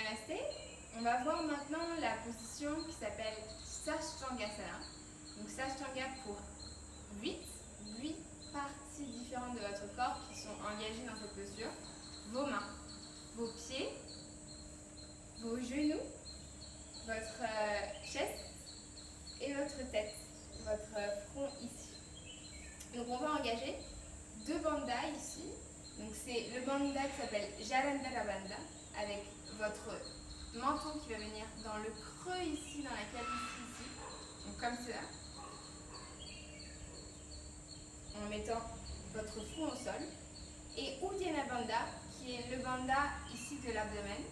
Namasté. On va voir maintenant la position qui s'appelle Sashtangasana. Donc Sashtanga pour 8 parties différentes de votre corps qui sont engagées dans cette posture. Vos mains, vos pieds, vos genoux, votre chest et votre tête, votre front ici. Donc on va engager 2 bandhas ici. Donc c'est le bandha qui s'appelle Jalandhara Bandha avec votre menton qui va venir dans le creux ici, dans la calvitie ici. Donc comme cela. En mettant votre front au sol. Et Uddiyana Bandha qui est le bandha ici de l'abdomen.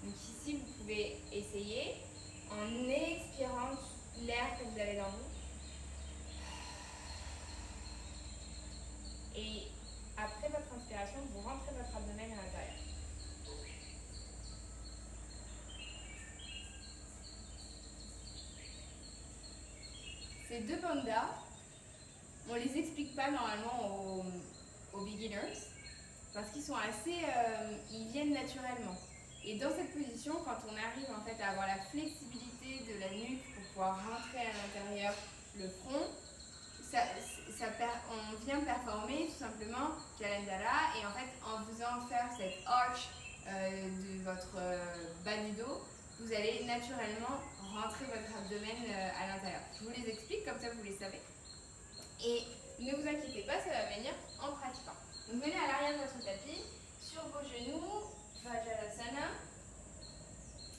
Donc ici vous pouvez essayer en expirant l'air que vous avez dans vous. Et après votre inspiration, vous rentrez votre abdomen à l'intérieur. Ces 2 bandhas, on ne les explique pas normalement aux beginners parce qu'ils sont assez, ils viennent naturellement. Et dans cette position, quand on arrive en fait à avoir la flexibilité de la nuque pour pouvoir rentrer à l'intérieur le front, on vient performer tout simplement Jalandhara et en fait en faisant faire cette arch de votre bas du dos, vous allez naturellement rentrer votre abdomen à l'intérieur. Je vous les explique, comme ça vous les savez. Et ne vous inquiétez pas, ça va venir en pratiquant. Donc venez à l'arrière de votre tapis, sur vos genoux, Vajrasana.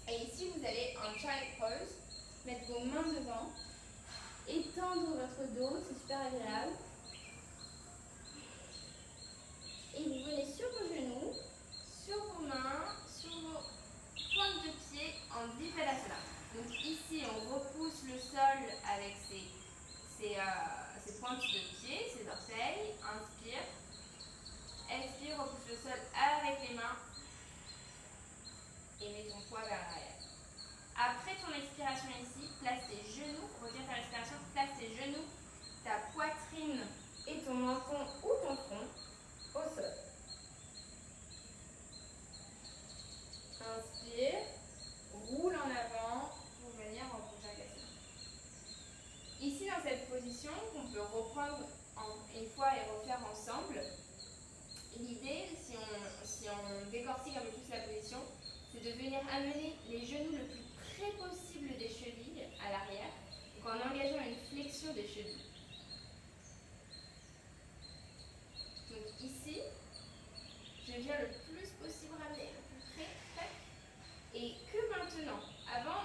Et ici vous allez en child pose, mettre vos mains devant. Étendre votre dos, c'est super agréable. Et vous venez sur vos genoux, sur vos mains, sur vos pointes de pied en Vipalasana. Donc ici, on repousse le sol avec ses pointes de pied, ses orteils. Inspire. Expire, repousse le sol avec les mains. Et mets ton poids vers l'arrière. Après ton expiration ici, place tes genoux, retiens ta respiration, place tes genoux, ta poitrine et ton menton ou ton front au sol. Inspire, roule en avant pour venir en Bhujangasana. Ici dans cette position qu'on peut reprendre une fois et refaire ensemble, l'idée, si on décortique un peu plus la position, c'est de venir amener les genoux le plus près possible des chevilles à l'arrière, donc en engageant une flexion des chevilles. Donc ici, je viens le plus possible ramener le plus près, tac, et que maintenant, avant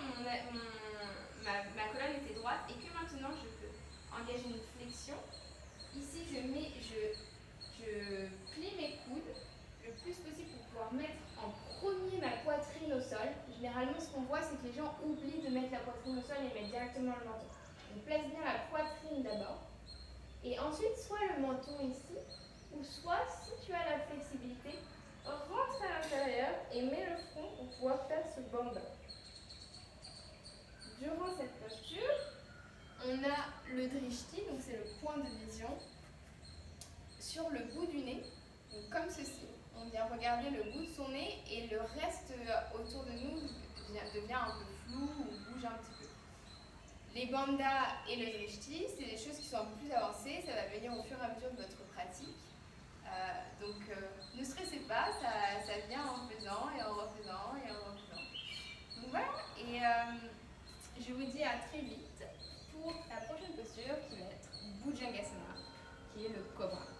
ma colonne était droite, et que maintenant je peux engager une flexion. Ici, je plie mes coudes le plus possible pour pouvoir mettre en premier ma poitrine au sol. Généralement, ce qu'on voit, c'est que les gens oublient de mettre la poitrine au sol et mettent directement le menton. Donc, place bien la poitrine d'abord. Et ensuite, soit le menton ici, ou soit, si tu as la flexibilité, rentre à l'intérieur et mets le front pour pouvoir faire ce bandha. Durant cette posture, on a le drishti, donc c'est le point de vision, sur le bout du nez, donc comme ceci. On vient regarder le bout de son nez et le reste autour de nous devient un peu flou ou bouge un petit peu. Les bandhas et le drishti, c'est des choses qui sont un peu plus avancées, ça va venir au fur et à mesure de votre pratique. Donc ne stressez pas, ça vient en faisant et en refaisant et en refaisant. Donc voilà, et je vous dis à très vite pour la prochaine posture qui va être Bhujangasana, qui est le cobra.